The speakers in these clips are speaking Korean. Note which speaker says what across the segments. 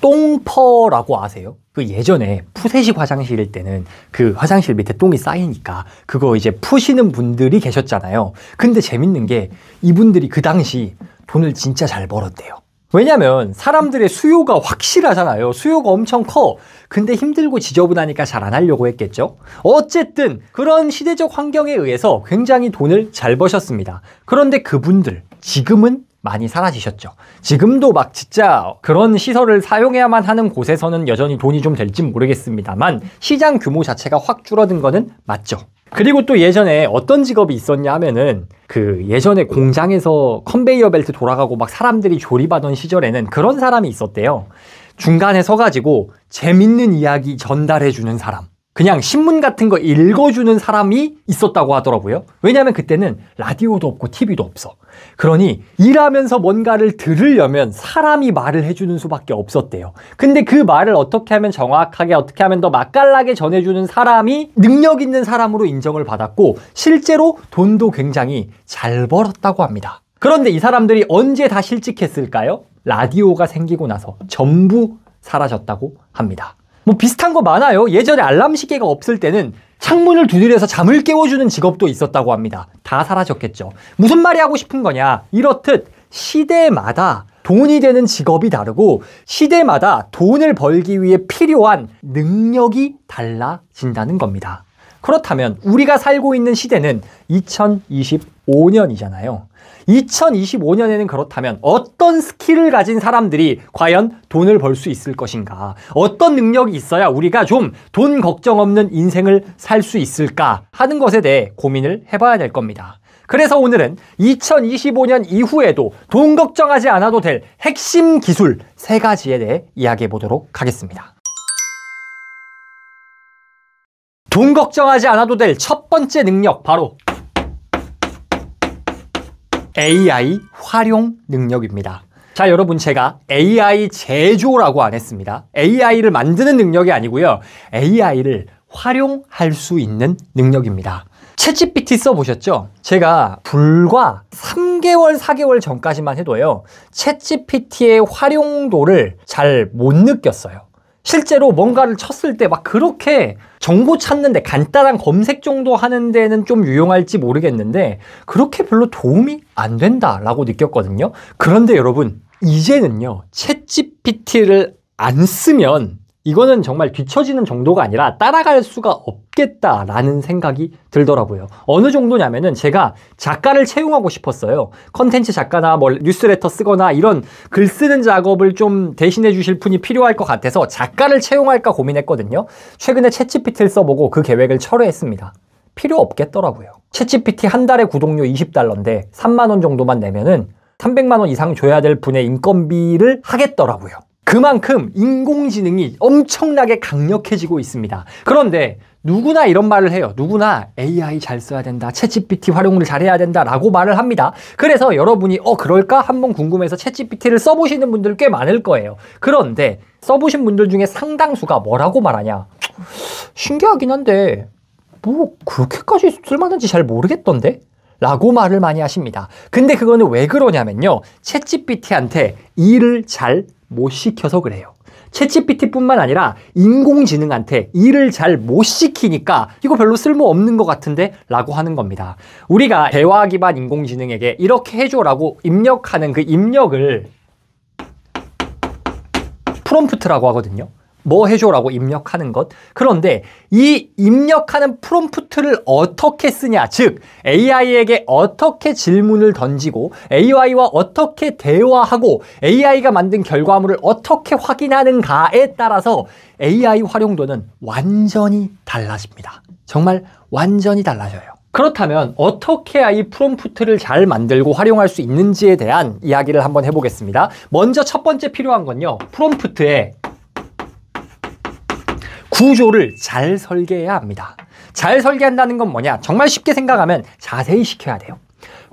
Speaker 1: 똥퍼라고 아세요? 그 예전에 푸세식 화장실일 때는 그 화장실 밑에 똥이 쌓이니까 그거 이제 푸시는 분들이 계셨잖아요. 근데 재밌는 게 이분들이 그 당시 돈을 진짜 잘 벌었대요. 왜냐면 사람들의 수요가 확실하잖아요. 수요가 엄청 커. 근데 힘들고 지저분하니까 잘 안 하려고 했겠죠. 어쨌든 그런 시대적 환경에 의해서 굉장히 돈을 잘 버셨습니다. 그런데 그분들 지금은 많이 사라지셨죠. 지금도 막 진짜 그런 시설을 사용해야만 하는 곳에서는 여전히 돈이 좀 될진 모르겠습니다만 시장 규모 자체가 확 줄어든 거는 맞죠. 그리고 또 예전에 어떤 직업이 있었냐 하면은 그 예전에 공장에서 컨베이어 벨트 돌아가고 막 사람들이 조립하던 시절에는 그런 사람이 있었대요. 중간에 서가지고 재밌는 이야기 전달해주는 사람. 그냥 신문 같은 거 읽어주는 사람이 있었다고 하더라고요. 왜냐하면 그때는 라디오도 없고 TV도 없어. 그러니 일하면서 뭔가를 들으려면 사람이 말을 해주는 수밖에 없었대요. 근데 그 말을 어떻게 하면 정확하게 어떻게 하면 더 맛깔나게 전해주는 사람이 능력 있는 사람으로 인정을 받았고 실제로 돈도 굉장히 잘 벌었다고 합니다. 그런데 이 사람들이 언제 다 실직했을까요? 라디오가 생기고 나서 전부 사라졌다고 합니다. 뭐 비슷한 거 많아요. 예전에 알람 시계가 없을 때는 창문을 두드려서 잠을 깨워주는 직업도 있었다고 합니다. 다 사라졌겠죠. 무슨 말이 하고 싶은 거냐? 이렇듯 시대마다 돈이 되는 직업이 다르고 시대마다 돈을 벌기 위해 필요한 능력이 달라진다는 겁니다. 그렇다면 우리가 살고 있는 시대는 2025년이잖아요. 2025년에는 그렇다면 어떤 스킬을 가진 사람들이 과연 돈을 벌 수 있을 것인가? 어떤 능력이 있어야 우리가 좀 돈 걱정 없는 인생을 살 수 있을까 하는 것에 대해 고민을 해봐야 될 겁니다. 그래서 오늘은 2025년 이후에도 돈 걱정하지 않아도 될 핵심 기술 3가지에 대해 이야기해 보도록 하겠습니다. 돈 걱정하지 않아도 될 첫 번째 능력 바로 AI 활용 능력입니다. 자, 여러분 제가 AI 제조라고 안 했습니다. AI를 만드는 능력이 아니고요. AI를 활용할 수 있는 능력입니다. 챗GPT 써보셨죠? 제가 불과 3개월, 4개월 전까지만 해도요. 챗GPT의 활용도를 잘 못 느꼈어요. 실제로 뭔가를 쳤을 때 막 그렇게 정보 찾는데 간단한 검색 정도 하는 데는 좀 유용할지 모르겠는데 그렇게 별로 도움이 안 된다라고 느꼈거든요. 그런데 여러분 이제는요 챗GPT를 안 쓰면 이거는 정말 뒤처지는 정도가 아니라 따라갈 수가 없겠다라는 생각이 들더라고요. 어느 정도냐면은 제가 작가를 채용하고 싶었어요. 컨텐츠 작가나 뭐 뉴스레터 쓰거나 이런 글 쓰는 작업을 좀 대신해 주실 분이 필요할 것 같아서 작가를 채용할까 고민했거든요. 최근에 챗GPT를 써보고 그 계획을 철회했습니다. 필요 없겠더라고요. 챗GPT 한 달에 구독료 $20인데 3만 원 정도만 내면은 300만 원 이상 줘야 될 분의 인건비를 하겠더라고요. 그만큼 인공지능이 엄청나게 강력해지고 있습니다. 그런데 누구나 이런 말을 해요. 누구나 AI 잘 써야 된다. 챗GPT 활용을 잘해야 된다. 라고 말을 합니다. 그래서 여러분이 그럴까? 한번 궁금해서 챗GPT를 써보시는 분들 꽤 많을 거예요. 그런데 써보신 분들 중에 상당수가 뭐라고 말하냐? 신기하긴 한데 뭐 그렇게까지 쓸만한지 잘 모르겠던데? 라고 말을 많이 하십니다. 근데 그거는 왜 그러냐면요. 챗GPT한테 일을 잘 못 시켜서 그래요. 챗GPT뿐만 아니라 인공지능한테 일을 잘 못 시키니까 이거 별로 쓸모없는 것 같은데? 라고 하는 겁니다. 우리가 대화 기반 인공지능에게 이렇게 해줘라고 입력하는 그 입력을 프롬프트라고 하거든요. 뭐 해줘라고 입력하는 것. 그런데 이 입력하는 프롬프트를 어떻게 쓰냐, 즉 AI에게 어떻게 질문을 던지고 AI와 어떻게 대화하고 AI가 만든 결과물을 어떻게 확인하는가에 따라서 AI 활용도는 완전히 달라집니다. 정말 완전히 달라져요. 그렇다면 어떻게 이 프롬프트를 잘 만들고 활용할 수 있는지에 대한 이야기를 한번 해보겠습니다. 먼저 첫 번째 필요한 건요. 프롬프트에 구조를 잘 설계해야 합니다. 잘 설계한다는 건 뭐냐? 정말 쉽게 생각하면 자세히 시켜야 돼요.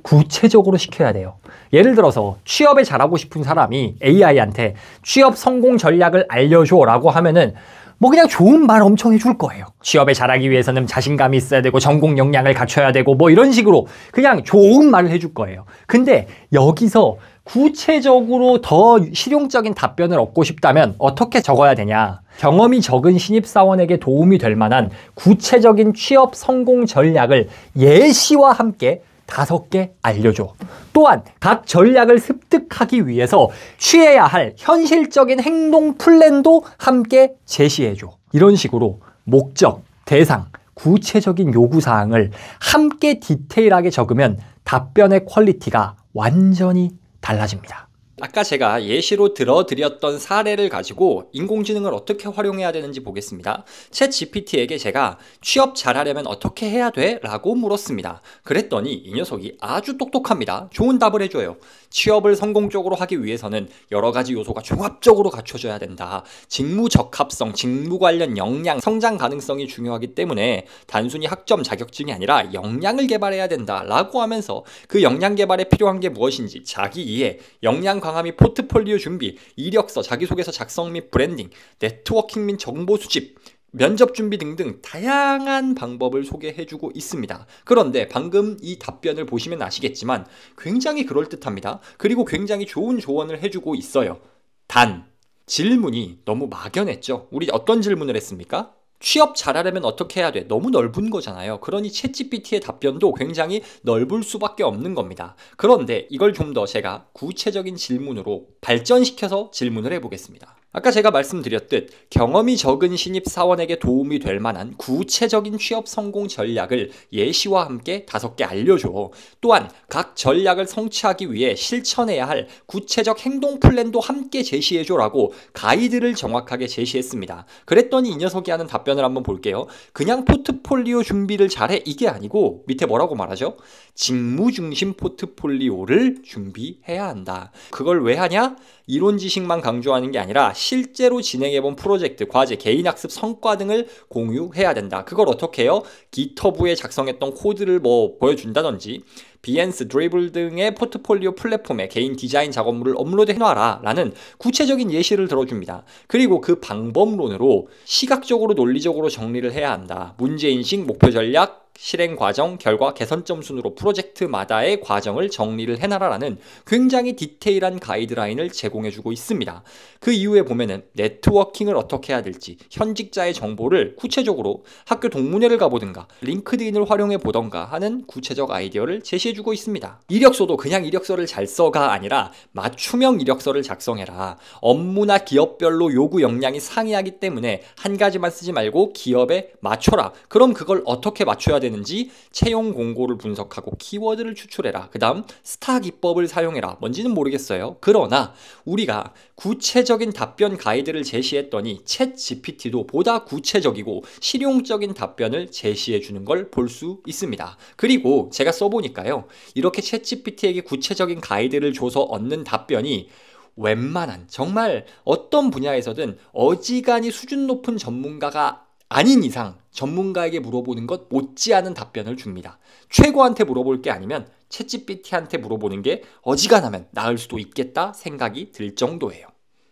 Speaker 1: 구체적으로 시켜야 돼요. 예를 들어서 취업에 잘하고 싶은 사람이 AI한테 취업 성공 전략을 알려줘 라고 하면은 뭐 그냥 좋은 말 엄청 해줄 거예요. 취업에 잘하기 위해서는 자신감이 있어야 되고 전공 역량을 갖춰야 되고 뭐 이런 식으로 그냥 좋은 말을 해줄 거예요. 근데 여기서 구체적으로 더 실용적인 답변을 얻고 싶다면 어떻게 적어야 되냐? 경험이 적은 신입사원에게 도움이 될 만한 구체적인 취업 성공 전략을 예시와 함께 5개 알려줘. 또한 각 전략을 습득하기 위해서 취해야 할 현실적인 행동 플랜도 함께 제시해줘. 이런 식으로 목적, 대상, 구체적인 요구사항을 함께 디테일하게 적으면 답변의 퀄리티가 완전히 달라집니다. 아까 제가 예시로 들어드렸던 사례를 가지고 인공지능을 어떻게 활용해야 되는지 보겠습니다. 챗 GPT에게 제가 취업 잘하려면 어떻게 해야 돼? 라고 물었습니다. 그랬더니 이 녀석이 아주 똑똑합니다. 좋은 답을 해줘요. 취업을 성공적으로 하기 위해서는 여러 가지 요소가 종합적으로 갖춰져야 된다. 직무 적합성, 직무 관련 역량, 성장 가능성이 중요하기 때문에 단순히 학점 자격증이 아니라 역량을 개발해야 된다 라고 하면서 그 역량 개발에 필요한 게 무엇인지 자기 이해, 역량 강화 및 포트폴리오 준비, 이력서, 자기소개서 작성 및 브랜딩, 네트워킹 및 정보 수집, 면접 준비 등등 다양한 방법을 소개해주고 있습니다. 그런데 방금 이 답변을 보시면 아시겠지만 굉장히 그럴듯합니다. 그리고 굉장히 좋은 조언을 해주고 있어요. 단, 질문이 너무 막연했죠. 우리 어떤 질문을 했습니까? 취업 잘하려면 어떻게 해야 돼? 너무 넓은 거잖아요. 그러니 챗GPT의 답변도 굉장히 넓을 수밖에 없는 겁니다. 그런데 이걸 좀 더 제가 구체적인 질문으로 발전시켜서 질문을 해보겠습니다. 아까 제가 말씀드렸듯 경험이 적은 신입사원에게 도움이 될 만한 구체적인 취업 성공 전략을 예시와 함께 5개 알려줘. 또한 각 전략을 성취하기 위해 실천해야 할 구체적 행동 플랜도 함께 제시해줘라고 가이드를 정확하게 제시했습니다. 그랬더니 이 녀석이 하는 답변을 한번 볼게요. 그냥 포트폴리오 준비를 잘해 이게 아니고 밑에 뭐라고 말하죠? 직무 중심 포트폴리오를 준비해야 한다. 그걸 왜 하냐? 이론 지식만 강조하는 게 아니라 실제로 진행해본 프로젝트, 과제, 개인학습 성과 등을 공유해야 된다. 그걸 어떻게 해요? 기터브에 작성했던 코드를 보여준다든지 비엔스, 드리블 등의 포트폴리오 플랫폼에 개인 디자인 작업물을 업로드해놔라 라는 구체적인 예시를 들어줍니다. 그리고 그 방법론으로 시각적으로 논리적으로 정리를 해야 한다. 문제인식, 목표 전략, 실행 과정, 결과, 개선점 순으로 프로젝트마다의 과정을 정리를 해놔라라는 굉장히 디테일한 가이드라인을 제공해주고 있습니다. 그 이후에 보면은 네트워킹을 어떻게 해야 될지, 현직자의 정보를 구체적으로 학교 동문회를 가보든가 링크드인을 활용해 보던가 하는 구체적 아이디어를 제시해주고 있습니다. 이력서도 그냥 이력서를 잘 써가 아니라 맞춤형 이력서를 작성해라. 업무나 기업별로 요구 역량이 상이하기 때문에 한 가지만 쓰지 말고 기업에 맞춰라. 그럼 그걸 어떻게 맞춰야 되는지 채용 공고를 분석하고 키워드를 추출해라. 그 다음 스타 기법을 사용해라. 뭔지는 모르겠어요. 그러나 우리가 구체적인 답변 가이드를 제시했더니 챗 GPT도 보다 구체적이고 실용적인 답변을 제시해 주는 걸 볼 수 있습니다. 그리고 제가 써보니까요. 이렇게 챗 GPT에게 구체적인 가이드를 줘서 얻는 답변이 웬만한 정말 어떤 분야에서든 어지간히 수준 높은 전문가가 아닌 이상 전문가에게 물어보는 것 못지않은 답변을 줍니다. 최고한테 물어볼 게 아니면 챗GPT한테 물어보는 게 어지간하면 나을 수도 있겠다 생각이 들 정도예요.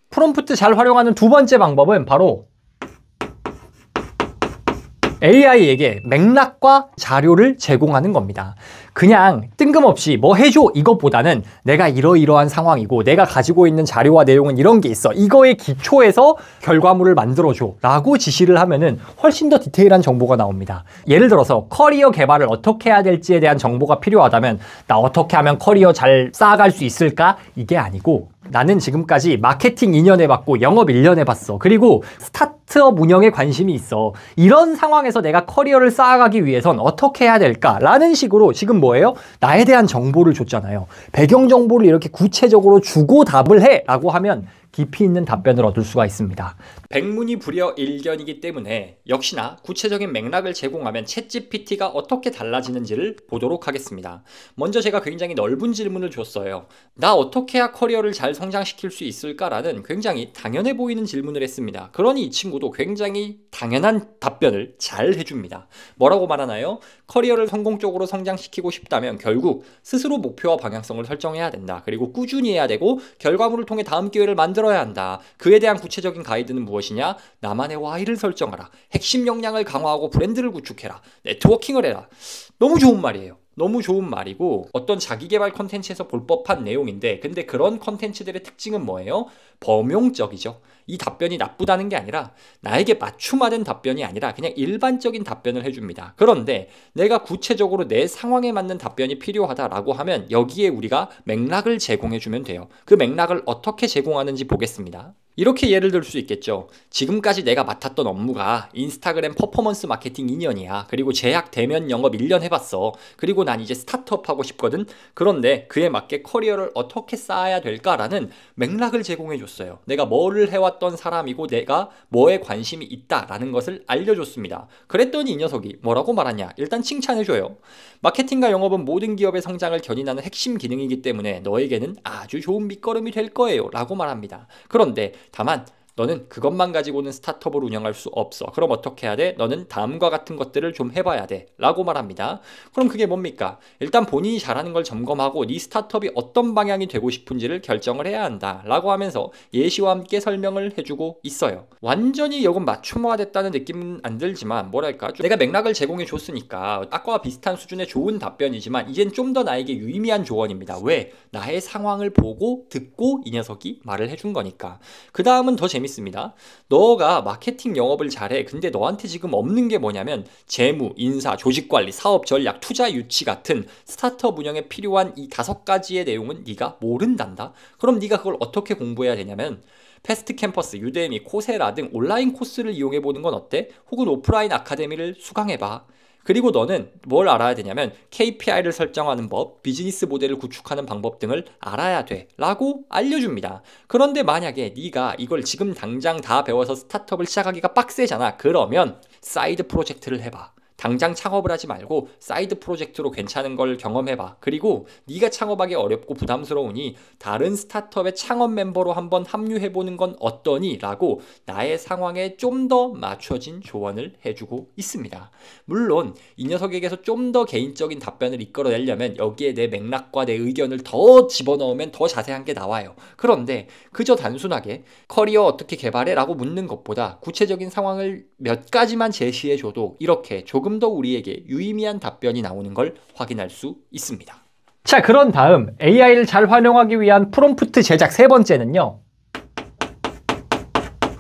Speaker 1: 프롬프트 잘 활용하는 두 번째 방법은 바로 AI에게 맥락과 자료를 제공하는 겁니다. 그냥 뜬금없이 뭐 해줘 이것보다는 내가 이러이러한 상황이고 내가 가지고 있는 자료와 내용은 이런 게 있어. 이거에 기초해서 결과물을 만들어줘 라고 지시를 하면은 훨씬 더 디테일한 정보가 나옵니다. 예를 들어서 커리어 개발을 어떻게 해야 될지에 대한 정보가 필요하다면 나 어떻게 하면 커리어 잘 쌓아갈 수 있을까? 이게 아니고 나는 지금까지 마케팅 2년 해봤고 영업 1년 해봤어. 그리고 스타트업 운영에 관심이 있어. 이런 상황에서 내가 커리어를 쌓아가기 위해선 어떻게 해야 될까? 라는 식으로 지금 뭐예요? 나에 대한 정보를 줬잖아요. 배경 정보를 이렇게 구체적으로 주고 답을 해! 라고 하면 깊이 있는 답변을 얻을 수가 있습니다. 백문이 불여 일견이기 때문에 역시나 구체적인 맥락을 제공하면 챗GPT가 어떻게 달라지는지를 보도록 하겠습니다. 먼저 제가 굉장히 넓은 질문을 줬어요. 나 어떻게 해야 커리어를 잘 성장시킬 수 있을까라는 굉장히 당연해 보이는 질문을 했습니다. 그러니 이 친구도 굉장히 당연한 답변을 잘 해줍니다. 뭐라고 말하나요? 커리어를 성공적으로 성장시키고 싶다면 결국 스스로 목표와 방향성을 설정해야 된다. 그리고 꾸준히 해야 되고 결과물을 통해 다음 기회를 만들어야 한다. 그에 대한 구체적인 가이드는 무엇이냐? 나만의 Y를 설정하라. 핵심 역량을 강화하고 브랜드를 구축해라. 네트워킹을 해라. 너무 좋은 말이에요.
Speaker 2: 너무 좋은 말이고 어떤 자기계발 컨텐츠에서 볼 법한 내용인데, 근데 그런 컨텐츠들의 특징은 뭐예요? 범용적이죠. 이 답변이 나쁘다는 게 아니라 나에게 맞춤화된 답변이 아니라 그냥 일반적인 답변을 해줍니다. 그런데 내가 구체적으로 내 상황에 맞는 답변이 필요하다라고 하면 여기에 우리가 맥락을 제공해주면 돼요. 그 맥락을 어떻게 제공하는지 보겠습니다. 이렇게 예를 들 수 있겠죠. 지금까지 내가 맡았던 업무가 인스타그램 퍼포먼스 마케팅 2년이야. 그리고 제약 대면 영업 1년 해봤어. 그리고 난 이제 스타트업 하고 싶거든. 그런데 그에 맞게 커리어를 어떻게 쌓아야 될까라는 맥락을 제공해줬어요. 내가 뭐를 해왔던 사람이고 내가 뭐에 관심이 있다라는 것을 알려줬습니다. 그랬더니 이 녀석이 뭐라고 말하냐? 일단 칭찬해줘요. 마케팅과 영업은 모든 기업의 성장을 견인하는 핵심 기능이기 때문에 너에게는 아주 좋은 밑거름이 될 거예요 라고 말합니다. 그런데 다만 너는 그것만 가지고는 스타트업을 운영할 수 없어. 그럼 어떻게 해야 돼? 너는 다음과 같은 것들을 좀 해봐야 돼 라고 말합니다. 그럼 그게 뭡니까? 일단 본인이 잘하는 걸 점검하고 네 스타트업이 어떤 방향이 되고 싶은지를 결정을 해야 한다 라고 하면서 예시와 함께 설명을 해주고 있어요. 완전히 이건 맞춤화됐다는 느낌은 안 들지만 뭐랄까, 내가 맥락을 제공해 줬으니까 아까와 비슷한 수준의 좋은 답변이지만 이젠 좀 더 나에게 유의미한 조언입니다. 왜? 나의 상황을 보고 듣고 이 녀석이 말을 해준 거니까. 그 다음은 더 재밌습니다. 너가 마케팅 영업을 잘해. 근데 너한테 지금 없는 게 뭐냐면 재무, 인사, 조직관리, 사업 전략, 투자 유치 같은 스타트업 운영에 필요한 이 5가지의 내용은 네가 모른단다. 그럼 네가 그걸 어떻게 공부해야 되냐면 패스트 캠퍼스, 유데미, 코세라 등 온라인 코스를 이용해보는 건 어때? 혹은 오프라인 아카데미를 수강해봐. 그리고 너는 뭘 알아야 되냐면 KPI를 설정하는 법, 비즈니스 모델을 구축하는 방법 등을 알아야 돼 라고 알려줍니다. 그런데 만약에 네가 이걸 지금 당장 다 배워서 스타트업을 시작하기가 빡세잖아. 그러면 사이드 프로젝트를 해봐. 당장 창업을 하지 말고 사이드 프로젝트로 괜찮은 걸 경험해봐. 그리고 네가 창업하기 어렵고 부담스러우니 다른 스타트업의 창업 멤버로 한번 합류해보는 건 어떠니? 라고 나의 상황에 좀 더 맞춰진 조언을 해주고 있습니다. 물론 이 녀석에게서 좀 더 개인적인 답변을 이끌어내려면 여기에 내 맥락과 내 의견을 더 집어넣으면 더 자세한 게 나와요. 그런데 그저 단순하게 커리어 어떻게 개발해? 라고 묻는 것보다 구체적인 상황을 몇 가지만 제시해줘도 이렇게 조금 더 우리에게 유의미한 답변이 나오는 걸 확인할 수 있습니다.
Speaker 1: 자, 그런 다음 AI를 잘 활용하기 위한 프롬프트 제작 3번째는요.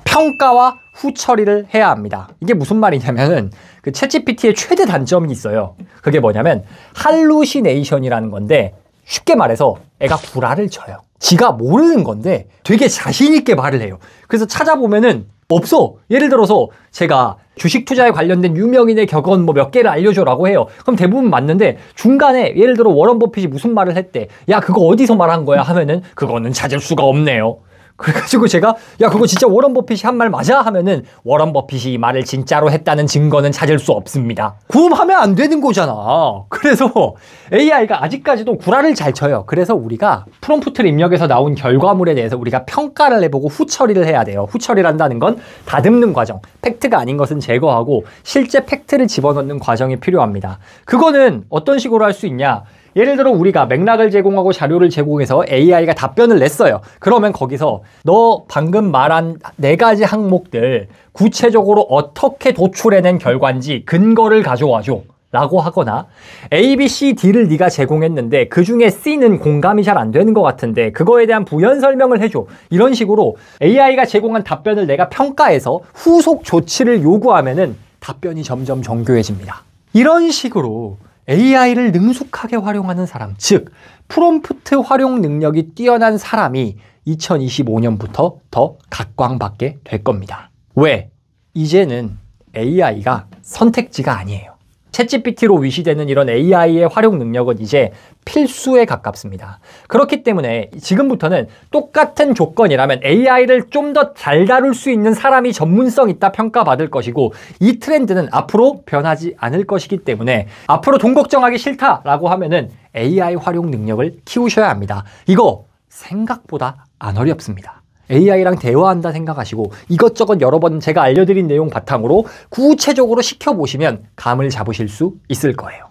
Speaker 1: 평가와 후처리를 해야 합니다. 이게 무슨 말이냐면은 그 챗GPT의 최대 단점이 있어요. 그게 뭐냐면 할루시네이션이라는 건데 쉽게 말해서 애가 구라를 쳐요. 지가 모르는 건데 되게 자신 있게 말을 해요. 그래서 찾아보면은 없어. 예를 들어서 제가 주식 투자에 관련된 유명인의 격언 뭐 몇 개를 알려줘라고 해요. 그럼 대부분 맞는데 중간에 예를 들어 워런 버핏이 무슨 말을 했대. 야, 그거 어디서 말한 거야? 하면은 그거는 찾을 수가 없네요. 그래가지고 제가 야, 그거 진짜 워런 버핏이 한 말 맞아? 하면은 워런 버핏이 이 말을 진짜로 했다는 증거는 찾을 수 없습니다. 구음하면 안 되는 거잖아. 그래서 AI가 아직까지도 구라를 잘 쳐요. 그래서 우리가 프롬프트를 입력해서 나온 결과물에 대해서 우리가 평가를 해보고 후처리를 해야 돼요. 후처리를 한다는 건 다듬는 과정, 팩트가 아닌 것은 제거하고 실제 팩트를 집어넣는 과정이 필요합니다. 그거는 어떤 식으로 할 수 있냐? 예를 들어 우리가 맥락을 제공하고 자료를 제공해서 AI가 답변을 냈어요. 그러면 거기서 너 방금 말한 4가지 항목들 구체적으로 어떻게 도출해낸 결과인지 근거를 가져와줘 라고 하거나 A, B, C, D를 네가 제공했는데 그중에 C는 공감이 잘 안 되는 것 같은데 그거에 대한 부연 설명을 해줘. 이런 식으로 AI가 제공한 답변을 내가 평가해서 후속 조치를 요구하면은 답변이 점점 정교해집니다. 이런 식으로 AI를 능숙하게 활용하는 사람, 즉 프롬프트 활용 능력이 뛰어난 사람이 2025년부터 더 각광받게 될 겁니다. 왜? 이제는 AI가 선택지가 아니에요. 챗GPT로 위시되는 이런 AI의 활용 능력은 이제 필수에 가깝습니다. 그렇기 때문에 지금부터는 똑같은 조건이라면 AI를 좀 더 잘 다룰 수 있는 사람이 전문성 있다 평가받을 것이고 이 트렌드는 앞으로 변하지 않을 것이기 때문에 앞으로 돈 걱정하기 싫다라고 하면은 AI 활용 능력을 키우셔야 합니다. 이거 생각보다 안 어렵습니다. AI랑 대화한다 생각하시고 이것저것 여러 번 제가 알려드린 내용 바탕으로 구체적으로 시켜보시면 감을 잡으실 수 있을 거예요.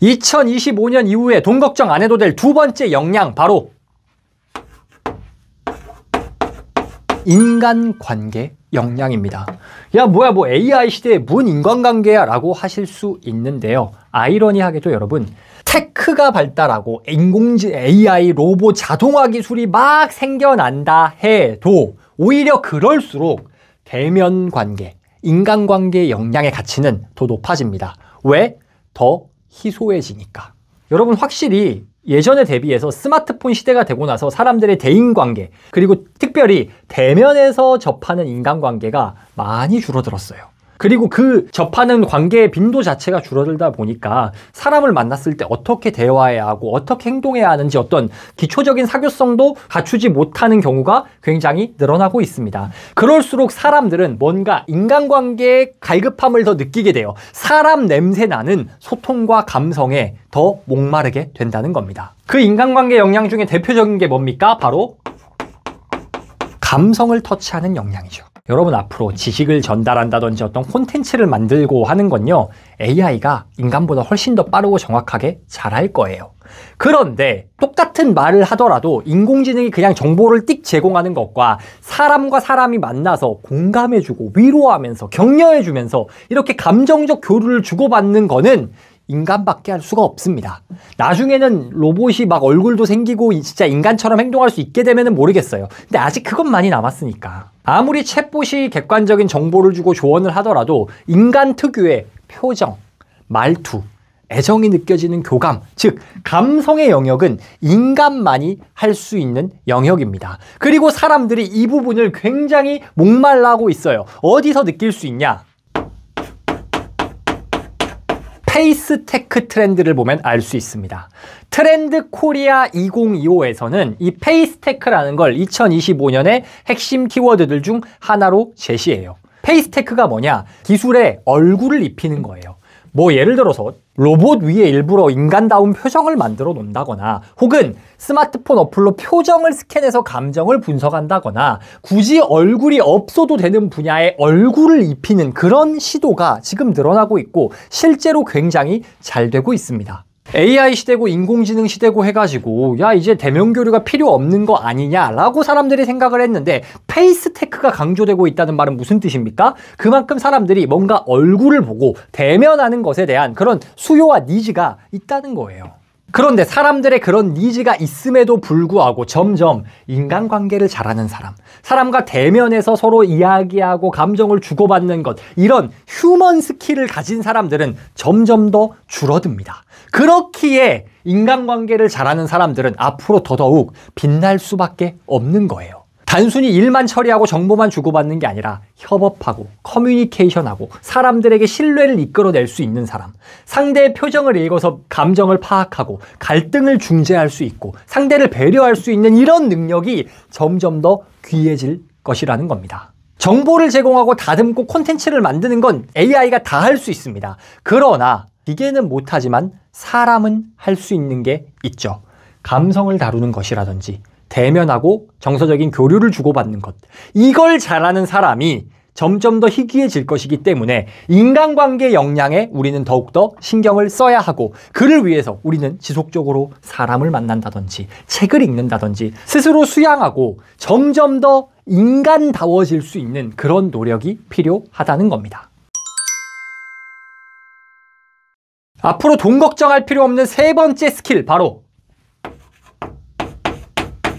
Speaker 1: 2025년 이후에 돈 걱정 안 해도 될 2번째 역량, 바로 인간관계입니다. 역량입니다. 야, 뭐야, 뭐 AI 시대에 뭔 인간관계야 라고 하실 수 있는데요. 아이러니하게도 여러분, 테크가 발달하고 인공지능, AI, 로봇, 자동화 기술이 막 생겨난다 해도 오히려 그럴수록 대면 관계, 인간관계의 역량의 가치는 더 높아집니다. 왜? 더 희소해지니까. 여러분, 확실히 예전에 대비해서 스마트폰 시대가 되고 나서 사람들의 대인관계, 그리고 특별히 대면에서 접하는 인간관계가 많이 줄어들었어요. 그리고 그 접하는 관계의 빈도 자체가 줄어들다 보니까 사람을 만났을 때 어떻게 대화해야 하고 어떻게 행동해야 하는지 어떤 기초적인 사교성도 갖추지 못하는 경우가 굉장히 늘어나고 있습니다. 그럴수록 사람들은 뭔가 인간관계의 갈급함을 더 느끼게 돼요. 사람 냄새 나는 소통과 감성에 더 목마르게 된다는 겁니다. 그 인간관계 역량 중에 대표적인 게 뭡니까? 바로 감성을 터치하는 역량이죠. 여러분, 앞으로 지식을 전달한다든지 어떤 콘텐츠를 만들고 하는 건요, AI가 인간보다 훨씬 더 빠르고 정확하게 잘할 거예요. 그런데 똑같은 말을 하더라도 인공지능이 그냥 정보를 띡 제공하는 것과 사람과 사람이 만나서 공감해주고 위로하면서 격려해주면서 이렇게 감정적 교류를 주고받는 거는 인간밖에 할 수가 없습니다. 나중에는 로봇이 막 얼굴도 생기고 진짜 인간처럼 행동할 수 있게 되면은 모르겠어요. 근데 아직 그것만이 남았으니까. 아무리 챗봇이 객관적인 정보를 주고 조언을 하더라도 인간 특유의 표정, 말투, 애정이 느껴지는 교감, 즉 감성의 영역은 인간만이 할 수 있는 영역입니다. 그리고 사람들이 이 부분을 굉장히 목말라하고 있어요. 어디서 느낄 수 있냐? 페이스테크 트렌드를 보면 알 수 있습니다. 트렌드 코리아 2025에서는 이 페이스테크라는 걸 2025년의 핵심 키워드들 중 하나로 제시해요. 페이스테크가 뭐냐? 기술에 얼굴을 입히는 거예요. 뭐 예를 들어서 로봇 위에 일부러 인간다운 표정을 만들어 놓는다거나 혹은 스마트폰 어플로 표정을 스캔해서 감정을 분석한다거나 굳이 얼굴이 없어도 되는 분야에 얼굴을 입히는 그런 시도가 지금 늘어나고 있고 실제로 굉장히 잘 되고 있습니다. AI 시대고 인공지능 시대고 해가지고 야 이제 대면 교류가 필요 없는 거 아니냐라고 사람들이 생각을 했는데 페이스테크가 강조되고 있다는 말은 무슨 뜻입니까? 그만큼 사람들이 뭔가 얼굴을 보고 대면하는 것에 대한 그런 수요와 니즈가 있다는 거예요. 그런데 사람들의 그런 니즈가 있음에도 불구하고 점점 인간관계를 잘하는 사람, 사람과 대면에서 서로 이야기하고 감정을 주고받는 것, 이런 휴먼 스킬을 가진 사람들은 점점 더 줄어듭니다. 그렇기에 인간관계를 잘하는 사람들은 앞으로 더더욱 빛날 수밖에 없는 거예요. 단순히 일만 처리하고 정보만 주고받는 게 아니라 협업하고 커뮤니케이션하고 사람들에게 신뢰를 이끌어낼 수 있는 사람, 상대의 표정을 읽어서 감정을 파악하고 갈등을 중재할 수 있고 상대를 배려할 수 있는 이런 능력이 점점 더 귀해질 것이라는 겁니다. 정보를 제공하고 다듬고 콘텐츠를 만드는 건 AI가 다 할 수 있습니다. 그러나 기계는 못하지만 사람은 할 수 있는 게 있죠. 감성을 다루는 것이라든지 대면하고 정서적인 교류를 주고받는 것, 이걸 잘하는 사람이 점점 더 희귀해질 것이기 때문에 인간관계 역량에 우리는 더욱더 신경을 써야 하고 그를 위해서 우리는 지속적으로 사람을 만난다든지 책을 읽는다든지 스스로 수양하고 점점 더 인간다워질 수 있는 그런 노력이 필요하다는 겁니다. 앞으로 돈 걱정할 필요 없는 세 번째 스킬, 바로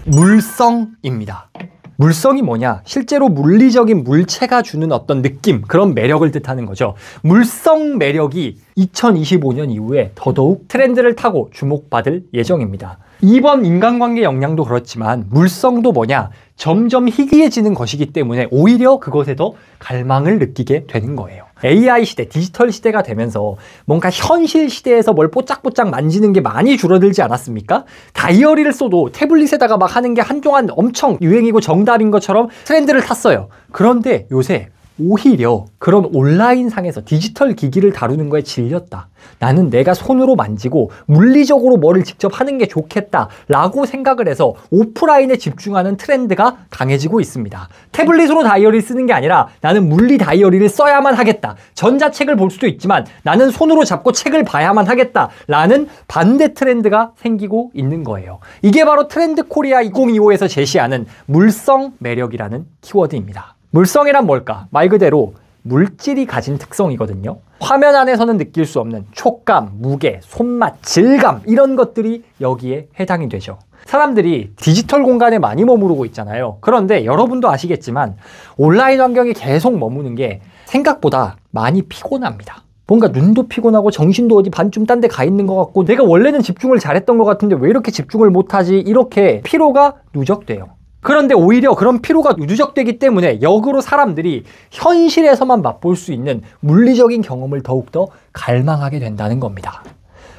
Speaker 1: 물성입니다. 물성이 뭐냐? 실제로 물리적인 물체가 주는 어떤 느낌, 그런 매력을 뜻하는 거죠. 물성 매력이 2025년 이후에 더더욱 트렌드를 타고 주목받을 예정입니다. 이번 인간관계 역량도 그렇지만 물성도 뭐냐? 점점 희귀해지는 것이기 때문에 오히려 그것에 더 갈망을 느끼게 되는 거예요. AI 시대, 디지털 시대가 되면서 뭔가 현실 시대에서 뭘 뽀짝뽀짝 만지는 게 많이 줄어들지 않았습니까? 다이어리를 써도 태블릿에다가 막 하는 게 한동안 엄청 유행이고 정답인 것처럼 트렌드를 탔어요. 그런데 요새 오히려 그런 온라인상에서 디지털 기기를 다루는 거에 질렸다. 나는 내가 손으로 만지고 물리적으로 뭐를 직접 하는 게 좋겠다 라고 생각을 해서 오프라인에 집중하는 트렌드가 강해지고 있습니다. 태블릿으로 다이어리 쓰는 게 아니라 나는 물리 다이어리를 써야만 하겠다. 전자책을 볼 수도 있지만 나는 손으로 잡고 책을 봐야만 하겠다 라는 반대 트렌드가 생기고 있는 거예요. 이게 바로 트렌드 코리아 2025에서 제시하는 물성 매력이라는 키워드입니다. 물성이란 뭘까? 말 그대로 물질이 가진 특성이거든요. 화면 안에서는 느낄 수 없는 촉감, 무게, 손맛, 질감 이런 것들이 여기에 해당이 되죠. 사람들이 디지털 공간에 많이 머무르고 있잖아요. 그런데 여러분도 아시겠지만 온라인 환경에 계속 머무는 게 생각보다 많이 피곤합니다. 뭔가 눈도 피곤하고 정신도 어디 반쯤 딴 데 가 있는 것 같고 내가 원래는 집중을 잘했던 것 같은데 왜 이렇게 집중을 못하지? 이렇게 피로가 누적돼요. 그런데 오히려 그런 피로가 누적되기 때문에 역으로 사람들이 현실에서만 맛볼 수 있는 물리적인 경험을 더욱더 갈망하게 된다는 겁니다.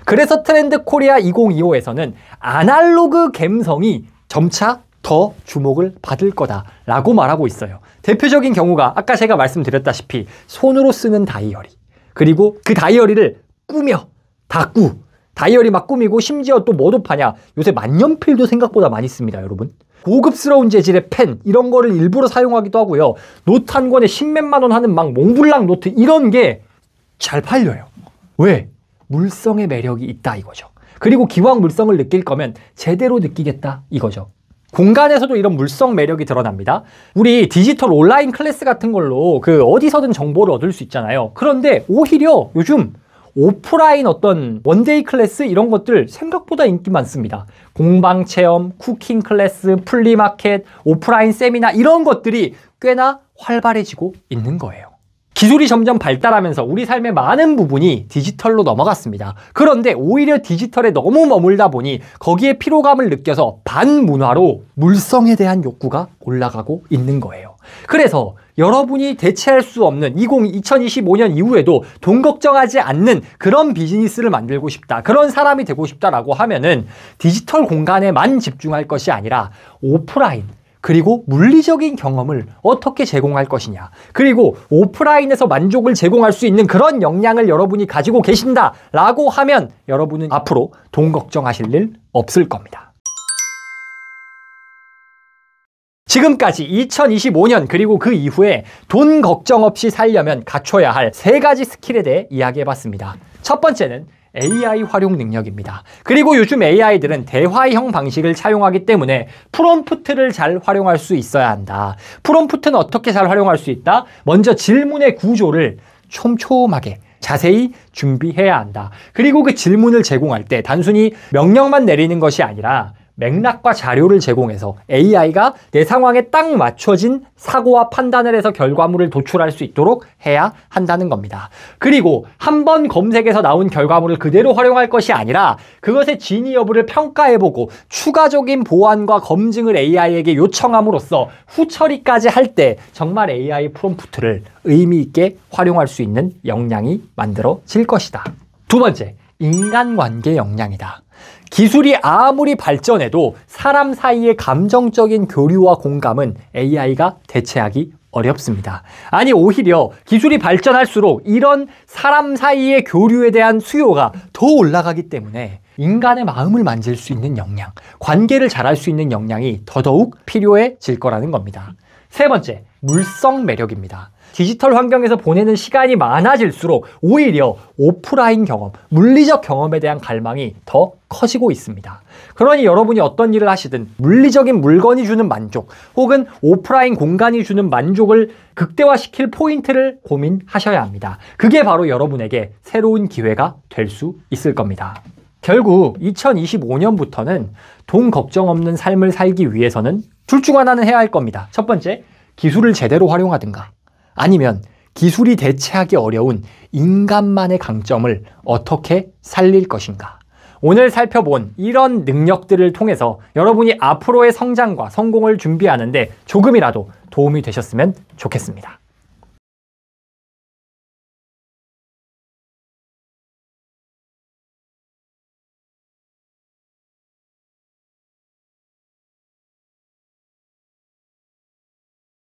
Speaker 1: 그래서 트렌드 코리아 2025에서는 아날로그 감성이 점차 더 주목을 받을 거다라고 말하고 있어요. 대표적인 경우가 아까 제가 말씀드렸다시피 손으로 쓰는 다이어리, 그리고 그 다이어리를 꾸며 다꾸 다이어리 막 꾸미고 심지어 또 뭐도 파냐, 요새 만년필도 생각보다 많이 씁니다 여러분. 고급스러운 재질의 펜 이런 거를 일부러 사용하기도 하고요. 노트 한 권에 10몇만 원 하는 막 몽블랑 노트 이런 게 잘 팔려요. 왜? 물성의 매력이 있다 이거죠. 그리고 기왕 물성을 느낄 거면 제대로 느끼겠다 이거죠. 공간에서도 이런 물성 매력이 드러납니다. 우리 디지털 온라인 클래스 같은 걸로 어디서든 정보를 얻을 수 있잖아요. 그런데 오히려 요즘 오프라인 어떤 원데이 클래스 이런 것들 생각보다 인기 많습니다. 공방 체험, 쿠킹 클래스, 플리마켓, 오프라인 세미나 이런 것들이 꽤나 활발해지고 있는 거예요. 기술이 점점 발달하면서 우리 삶의 많은 부분이 디지털로 넘어갔습니다. 그런데 오히려 디지털에 너무 머물다 보니 거기에 피로감을 느껴서 반문화로 물성에 대한 욕구가 올라가고 있는 거예요. 그래서 여러분이 대체할 수 없는 2025년 이후에도 돈 걱정하지 않는 그런 비즈니스를 만들고 싶다, 그런 사람이 되고 싶다라고 하면은 디지털 공간에만 집중할 것이 아니라 오프라인 그리고 물리적인 경험을 어떻게 제공할 것이냐, 그리고 오프라인에서 만족을 제공할 수 있는 그런 역량을 여러분이 가지고 계신다라고 하면 여러분은 앞으로 돈 걱정하실 일 없을 겁니다. 지금까지 2025년 그리고 그 이후에 돈 걱정 없이 살려면 갖춰야 할 3가지 스킬에 대해 이야기해봤습니다. 첫 번째는 AI 활용 능력입니다. 그리고 요즘 AI들은 대화형 방식을 차용하기 때문에 프롬프트를 잘 활용할 수 있어야 한다. 프롬프트는 어떻게 잘 활용할 수 있다? 먼저 질문의 구조를 촘촘하게 자세히 준비해야 한다. 그리고 그 질문을 제공할 때 단순히 명령만 내리는 것이 아니라 맥락과 자료를 제공해서 AI가 내 상황에 딱 맞춰진 사고와 판단을 해서 결과물을 도출할 수 있도록 해야 한다는 겁니다. 그리고 한번 검색해서 나온 결과물을 그대로 활용할 것이 아니라 그것의 진위 여부를 평가해보고 추가적인 보완과 검증을 AI에게 요청함으로써 후처리까지 할 때 정말 AI 프롬프트를 의미 있게 활용할 수 있는 역량이 만들어질 것이다. 두 번째, 인간관계 역량이다. 기술이 아무리 발전해도 사람 사이의 감정적인 교류와 공감은 AI가 대체하기 어렵습니다. 아니 오히려 기술이 발전할수록 이런 사람 사이의 교류에 대한 수요가 더 올라가기 때문에 인간의 마음을 만질 수 있는 역량, 관계를 잘할 수 있는 역량이 더더욱 필요해질 거라는 겁니다. 세 번째, 물성 매력입니다. 디지털 환경에서 보내는 시간이 많아질수록 오히려 오프라인 경험, 물리적 경험에 대한 갈망이 더 커지고 있습니다. 그러니 여러분이 어떤 일을 하시든 물리적인 물건이 주는 만족 혹은 오프라인 공간이 주는 만족을 극대화시킬 포인트를 고민하셔야 합니다. 그게 바로 여러분에게 새로운 기회가 될 수 있을 겁니다. 결국 2025년부터는 돈 걱정 없는 삶을 살기 위해서는 둘 중 하나는 해야 할 겁니다. 첫 번째, 기술을 제대로 활용하든가 아니면 기술이 대체하기 어려운 인간만의 강점을 어떻게 살릴 것인가. 오늘 살펴본 이런 능력들을 통해서 여러분이 앞으로의 성장과 성공을 준비하는데 조금이라도 도움이 되셨으면 좋겠습니다.